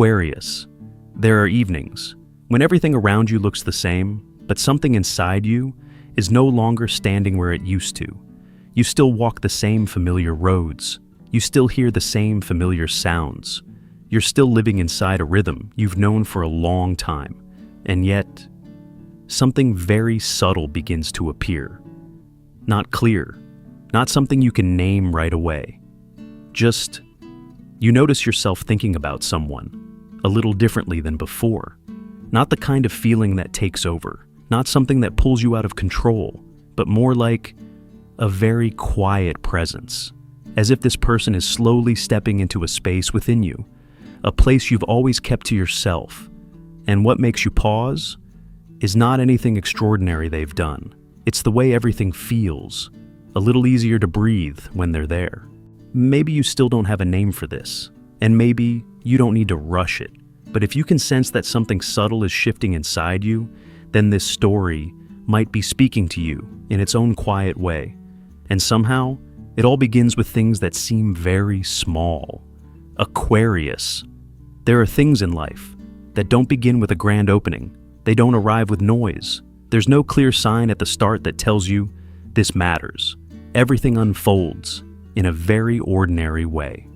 Aquarius. There are evenings when everything around you looks the same, but something inside you is no longer standing where it used to. You still walk the same familiar roads. You still hear the same familiar sounds. You're still living inside a rhythm you've known for a long time. And yet, something very subtle begins to appear. Not clear, not something you can name right away. Just, you notice yourself thinking about someone a little differently than before. Not the kind of feeling that takes over, not something that pulls you out of control, but more like a very quiet presence, as if this person is slowly stepping into a space within you, a place you've always kept to yourself. And what makes you pause is not anything extraordinary they've done. It's the way everything feels, a little easier to breathe when they're there. Maybe you still don't have a name for this, and maybe you don't need to rush it. But if you can sense that something subtle is shifting inside you, then this story might be speaking to you in its own quiet way. And somehow, it all begins with things that seem very small. Aquarius. There are things in life that don't begin with a grand opening. They don't arrive with noise. There's no clear sign at the start that tells you this matters. Everything unfolds in a very ordinary way.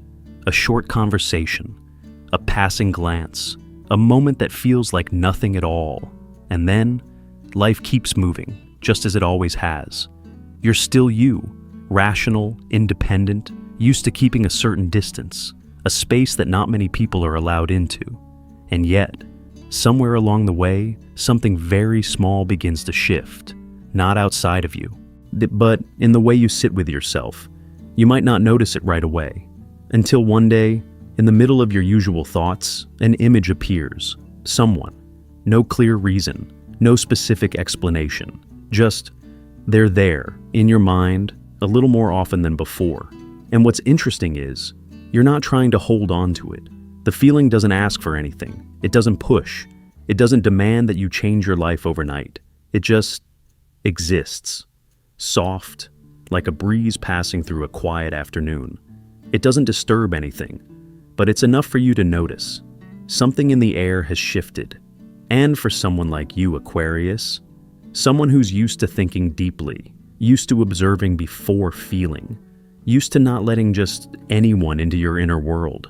A short conversation, a passing glance, a moment that feels like nothing at all. And then, life keeps moving, just as it always has. You're still you, rational, independent, used to keeping a certain distance, a space that not many people are allowed into. And yet, somewhere along the way, something very small begins to shift, not outside of you, but in the way you sit with yourself. You might not notice it right away, until one day, in the middle of your usual thoughts, an image appears. Someone. No clear reason. No specific explanation. Just, they're there, in your mind, a little more often than before. And what's interesting is, you're not trying to hold on to it. The feeling doesn't ask for anything. It doesn't push. It doesn't demand that you change your life overnight. It just exists. Soft, like a breeze passing through a quiet afternoon. It doesn't disturb anything. But it's enough for you to notice. Something in the air has shifted. And for someone like you, Aquarius, someone who's used to thinking deeply, used to observing before feeling, used to not letting just anyone into your inner world,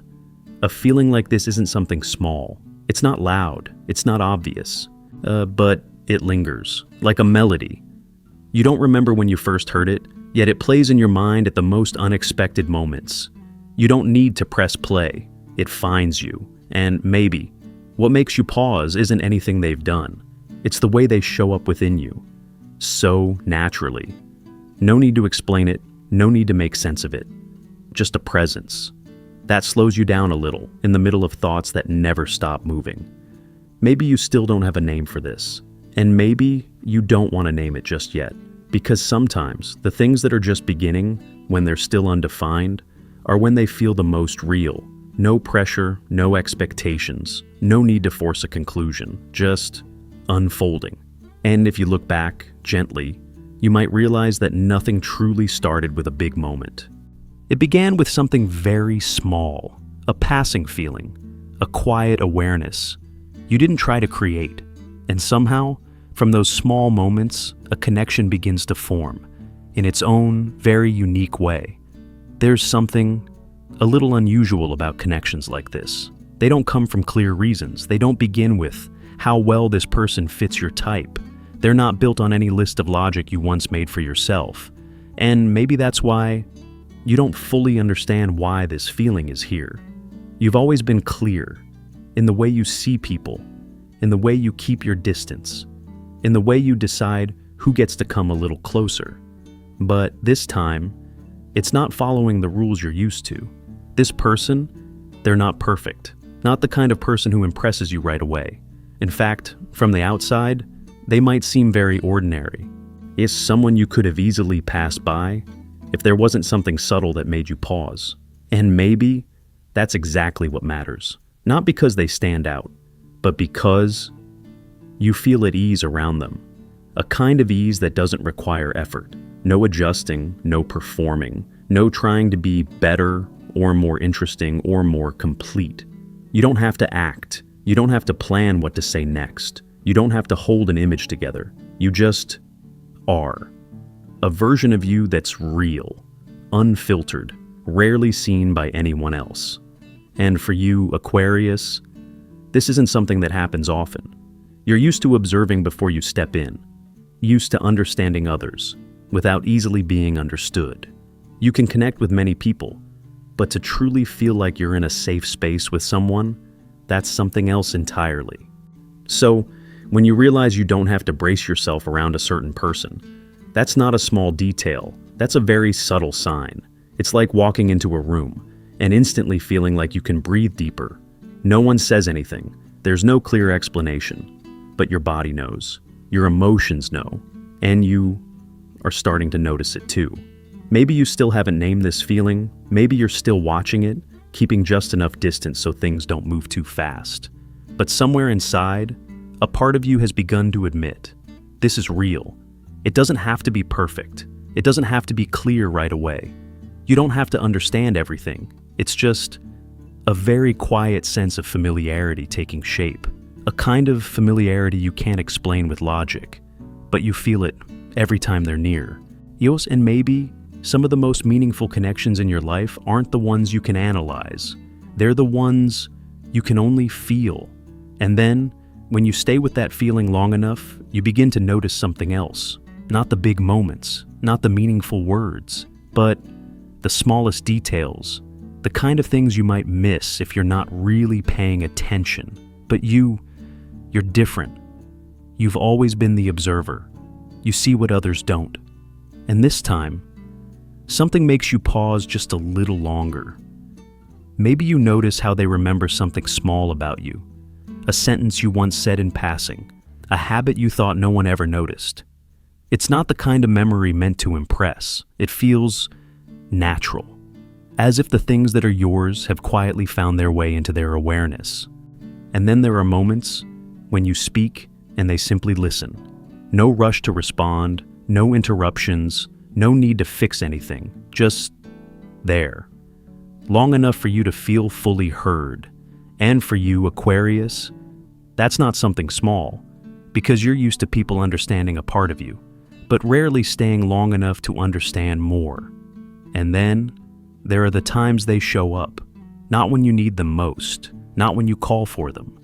a feeling like this isn't something small. It's not loud. It's not obvious. But it lingers, like a melody. You don't remember when you first heard it, yet it plays in your mind at the most unexpected moments. You don't need to press play. It finds you. And maybe, what makes you pause isn't anything they've done. It's the way they show up within you. So naturally. No need to explain it. No need to make sense of it. Just a presence. That slows you down a little in the middle of thoughts that never stop moving. Maybe you still don't have a name for this. And maybe you don't want to name it just yet. Because sometimes the things that are just beginning, when they're still undefined, are when they feel the most real. No pressure, no expectations, no need to force a conclusion, just unfolding. And if you look back, gently, you might realize that nothing truly started with a big moment. It began with something very small, a passing feeling, a quiet awareness. You didn't try to create, and somehow, from those small moments, a connection begins to form, in its own, very unique way. There's something a little unusual about connections like this. They don't come from clear reasons. They don't begin with how well this person fits your type. They're not built on any list of logic you once made for yourself. And maybe that's why you don't fully understand why this feeling is here. You've always been clear in the way you see people, in the way you keep your distance, in the way you decide who gets to come a little closer. But this time, it's not following the rules you're used to. This person, they're not perfect. Not the kind of person who impresses you right away. In fact, from the outside, they might seem very ordinary. Is someone you could have easily passed by if there wasn't something subtle that made you pause. And maybe that's exactly what matters. Not because they stand out, but because you feel at ease around them. A kind of ease that doesn't require effort. No adjusting, no performing, no trying to be better or more interesting or more complete. You don't have to act. You don't have to plan what to say next. You don't have to hold an image together. You just are. A version of you that's real, unfiltered, rarely seen by anyone else. And for you, Aquarius, this isn't something that happens often. You're used to observing before you step in, used to understanding others, without easily being understood. You can connect with many people, but to truly feel like you're in a safe space with someone, that's something else entirely. So, when you realize you don't have to brace yourself around a certain person, that's not a small detail, that's a very subtle sign. It's like walking into a room and instantly feeling like you can breathe deeper. No one says anything, there's no clear explanation, but your body knows, your emotions know, and you are starting to notice it too. Maybe you still haven't named this feeling, maybe you're still watching it, keeping just enough distance so things don't move too fast. But somewhere inside, a part of you has begun to admit, this is real. It doesn't have to be perfect. It doesn't have to be clear right away. You don't have to understand everything. It's just a very quiet sense of familiarity taking shape. A kind of familiarity you can't explain with logic, but you feel it every time they're near. And maybe some of the most meaningful connections in your life aren't the ones you can analyze. They're the ones you can only feel. And then, when you stay with that feeling long enough, you begin to notice something else. Not the big moments, not the meaningful words, but the smallest details, the kind of things you might miss if you're not really paying attention. But you're different. You've always been the observer. You see what others don't. And this time, something makes you pause just a little longer. Maybe you notice how they remember something small about you. A sentence you once said in passing, a habit you thought no one ever noticed. It's not the kind of memory meant to impress. It feels natural, as if the things that are yours have quietly found their way into their awareness. And then there are moments when you speak and they simply listen. No rush to respond, no interruptions, no need to fix anything, just there. Long enough for you to feel fully heard. And for you, Aquarius, that's not something small, because you're used to people understanding a part of you, but rarely staying long enough to understand more. And then, there are the times they show up, not when you need them most, not when you call for them,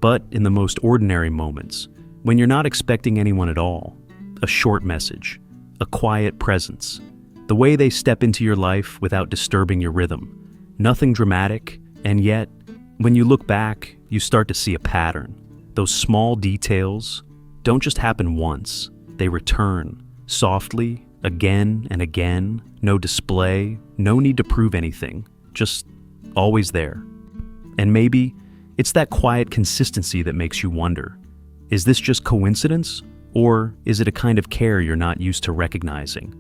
but in the most ordinary moments, when you're not expecting anyone at all. A short message, a quiet presence, the way they step into your life without disturbing your rhythm. Nothing dramatic, and yet, when you look back, you start to see a pattern. Those small details don't just happen once. They return, softly, again and again. No display, no need to prove anything. Just always there. And maybe it's that quiet consistency that makes you wonder, is this just coincidence? Or is it a kind of care you're not used to recognizing?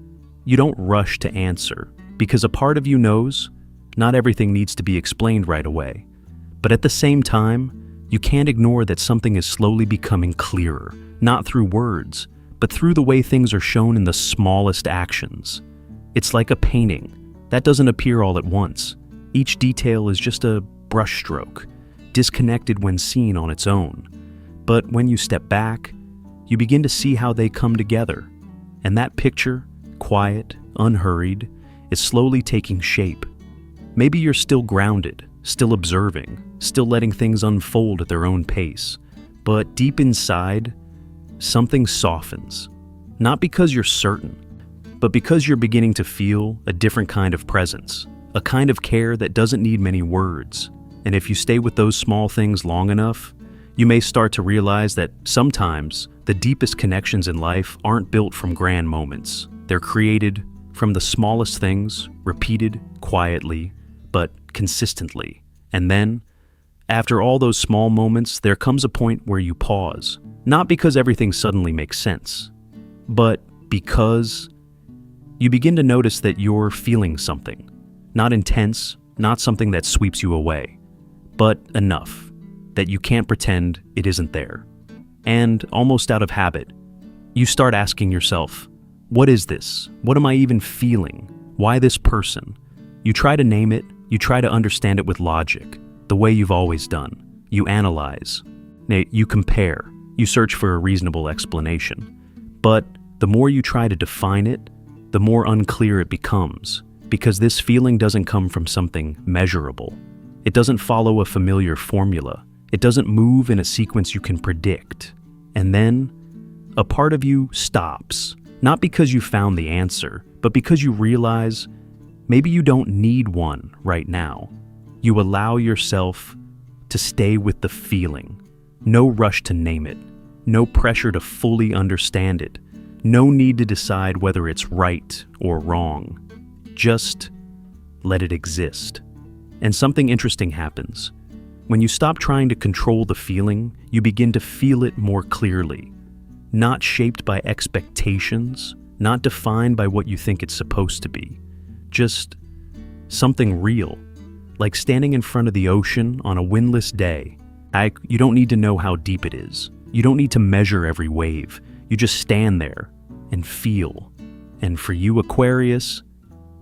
You don't rush to answer, because a part of you knows not everything needs to be explained right away. But at the same time, you can't ignore that something is slowly becoming clearer, not through words, but through the way things are shown in the smallest actions. It's like a painting that doesn't appear all at once. Each detail is just a brushstroke, disconnected when seen on its own. But when you step back, you begin to see how they come together. And that picture, quiet, unhurried, is slowly taking shape. Maybe you're still grounded, still observing, still letting things unfold at their own pace. But deep inside, something softens. Not because you're certain, but because you're beginning to feel a different kind of presence, a kind of care that doesn't need many words. And if you stay with those small things long enough, you may start to realize that sometimes the deepest connections in life aren't built from grand moments. They're created from the smallest things, repeated quietly, but consistently. And then, after all those small moments, there comes a point where you pause. Not because everything suddenly makes sense, but because you begin to notice that you're feeling something. Not intense, not something that sweeps you away, but enough that you can't pretend it isn't there. And almost out of habit, you start asking yourself, what is this? What am I even feeling? Why this person? You try to name it, you try to understand it with logic, the way you've always done. You analyze. You compare. You search for a reasonable explanation. But the more you try to define it, the more unclear it becomes, because this feeling doesn't come from something measurable. It doesn't follow a familiar formula. It doesn't move in a sequence you can predict. And then, a part of you stops, not because you found the answer, but because you realize maybe you don't need one right now. You allow yourself to stay with the feeling. No rush to name it. No pressure to fully understand it. No need to decide whether it's right or wrong. Just let it exist. And something interesting happens. When you stop trying to control the feeling, you begin to feel it more clearly. Not shaped by expectations, not defined by what you think it's supposed to be. Just something real. Like standing in front of the ocean on a windless day. You don't need to know how deep it is. You don't need to measure every wave. You just stand there and feel. And for you, Aquarius,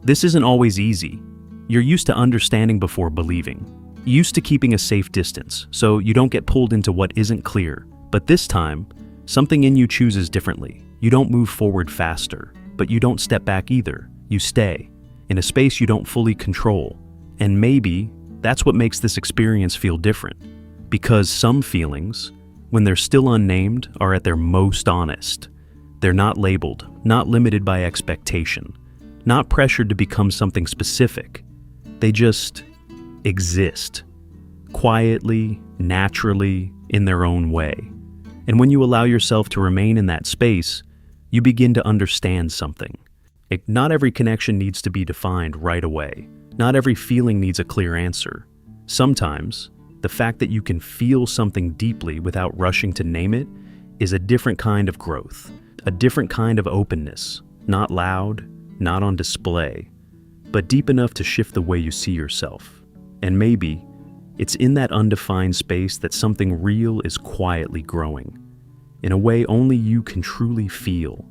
this isn't always easy. You're used to understanding before believing. Used to keeping a safe distance, so you don't get pulled into what isn't clear. But this time, something in you chooses differently. You don't move forward faster, but you don't step back either. You stay in a space you don't fully control. And maybe that's what makes this experience feel different. Because some feelings, when they're still unnamed, are at their most honest. They're not labeled, not limited by expectation, not pressured to become something specific. They just exist, quietly, naturally, in their own way. And when you allow yourself to remain in that space, you begin to understand something. Not every connection needs to be defined right away. Not every feeling needs a clear answer. Sometimes, the fact that you can feel something deeply without rushing to name it is a different kind of growth, a different kind of openness, not loud, not on display, but deep enough to shift the way you see yourself. And maybe it's in that undefined space that something real is quietly growing, in a way only you can truly feel.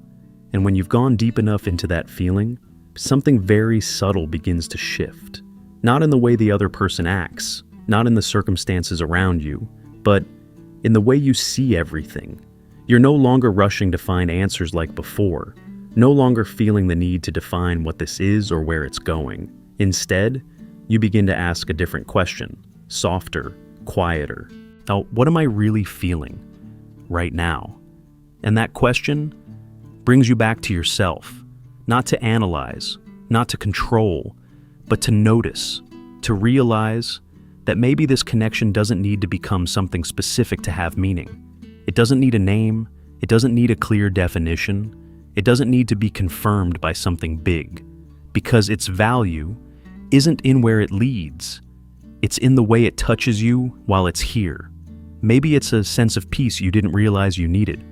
And when you've gone deep enough into that feeling, something very subtle begins to shift. Not in the way the other person acts, not in the circumstances around you, but in the way you see everything. You're no longer rushing to find answers like before, no longer feeling the need to define what this is or where it's going. Instead, you begin to ask a different question, softer, quieter. Now, what am I really feeling right now? And that question brings you back to yourself, not to analyze, not to control, but to notice, to realize that maybe this connection doesn't need to become something specific to have meaning. It doesn't need a name, it doesn't need a clear definition, it doesn't need to be confirmed by something big, because its value isn't in where it leads, it's in the way it touches you while it's here. Maybe it's a sense of peace you didn't realize you needed.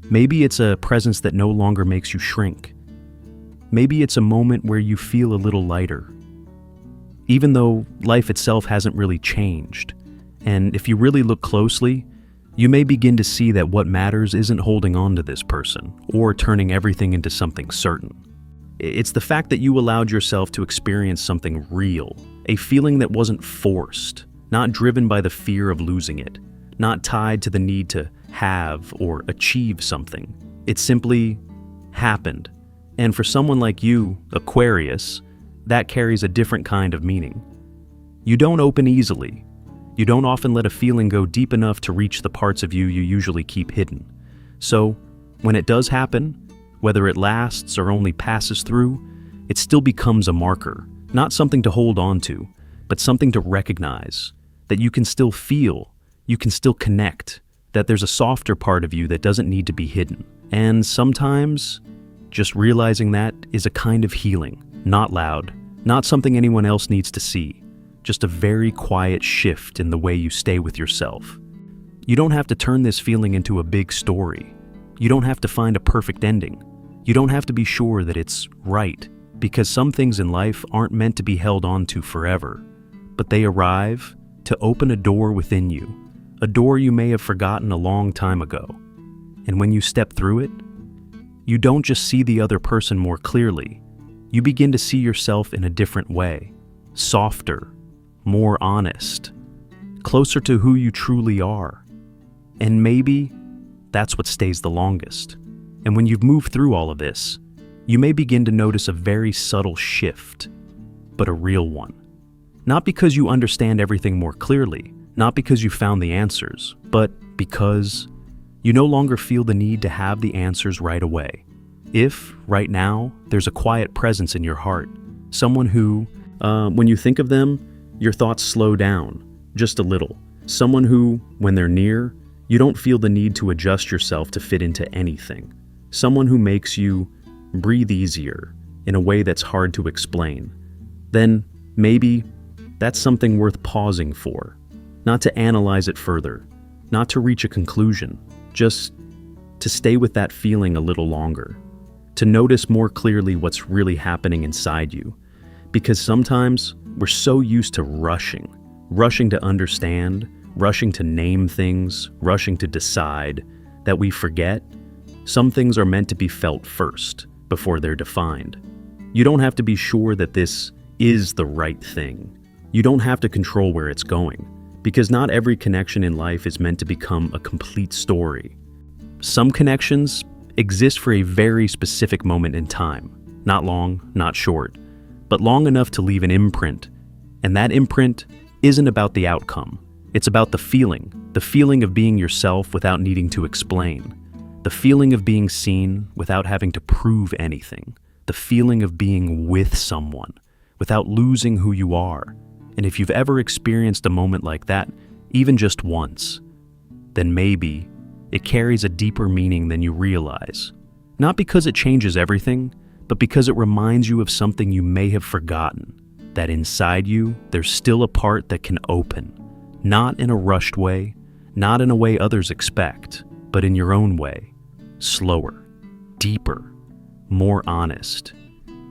Maybe it's a presence that no longer makes you shrink. Maybe it's a moment where you feel a little lighter, even though life itself hasn't really changed. And if you really look closely, you may begin to see that what matters isn't holding on to this person or turning everything into something certain. It's the fact that you allowed yourself to experience something real, a feeling that wasn't forced, not driven by the fear of losing it, not tied to the need to have or achieve something. It simply happened. And for someone like you, Aquarius, that carries a different kind of meaning. You don't open easily. You don't often let a feeling go deep enough to reach the parts of you usually keep hidden. So, when it does happen, whether it lasts or only passes through, it still becomes a marker, not something to hold on to, but something to recognize, that you can still feel, you can still connect, that there's a softer part of you that doesn't need to be hidden. And sometimes, just realizing that is a kind of healing, not loud, not something anyone else needs to see, just a very quiet shift in the way you stay with yourself. You don't have to turn this feeling into a big story. You don't have to find a perfect ending. You don't have to be sure that it's right, because some things in life aren't meant to be held on to forever, but they arrive to open a door within you, a door you may have forgotten a long time ago. And when you step through it, you don't just see the other person more clearly, you begin to see yourself in a different way, softer, more honest, closer to who you truly are. And maybe that's what stays the longest. And when you've moved through all of this, you may begin to notice a very subtle shift, but a real one. Not because you understand everything more clearly, not because you found the answers, but because you no longer feel the need to have the answers right away. If, right now, there's a quiet presence in your heart, someone who, when you think of them, your thoughts slow down just a little. Someone who, when they're near, you don't feel the need to adjust yourself to fit into anything. Someone who makes you breathe easier in a way that's hard to explain. Then, maybe, that's something worth pausing for. Not to analyze it further, not to reach a conclusion, just to stay with that feeling a little longer. To notice more clearly what's really happening inside you. Because sometimes we're so used to rushing to understand, rushing to name things, rushing to decide, that we forget some things are meant to be felt first before they're defined. You don't have to be sure that this is the right thing. You don't have to control where it's going, because not every connection in life is meant to become a complete story. Some connections exist for a very specific moment in time, not long, not short, but long enough to leave an imprint. And that imprint isn't about the outcome. It's about the feeling of being yourself without needing to explain, the feeling of being seen without having to prove anything, the feeling of being with someone without losing who you are. And if you've ever experienced a moment like that, even just once, then maybe it carries a deeper meaning than you realize. Not because it changes everything, but because it reminds you of something you may have forgotten, that inside you, there's still a part that can open, not in a rushed way, not in a way others expect, but in your own way, slower, deeper, more honest.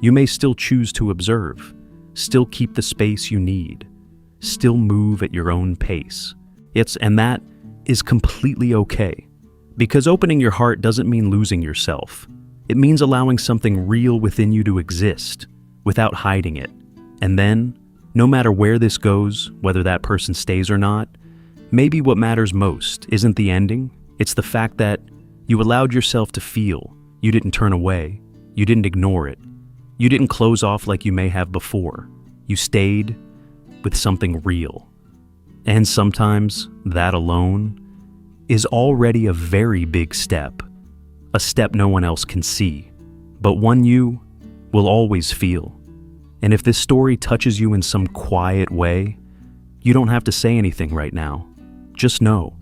You may still choose to observe, still keep the space you need, still move at your own pace. And that is completely okay. Because opening your heart doesn't mean losing yourself. It means allowing something real within you to exist, without hiding it. And then, no matter where this goes, whether that person stays or not, maybe what matters most isn't the ending, it's the fact that you allowed yourself to feel. You didn't turn away. You didn't ignore it. You didn't close off like you may have before. You stayed with something real. And sometimes that alone is already a very big step, a step no one else can see, but one you will always feel. And if this story touches you in some quiet way, you don't have to say anything right now. Just know,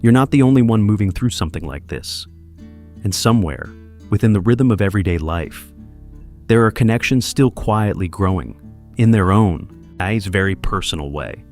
you're not the only one moving through something like this. And somewhere, within the rhythm of everyday life, there are connections still quietly growing, in their own, very personal way.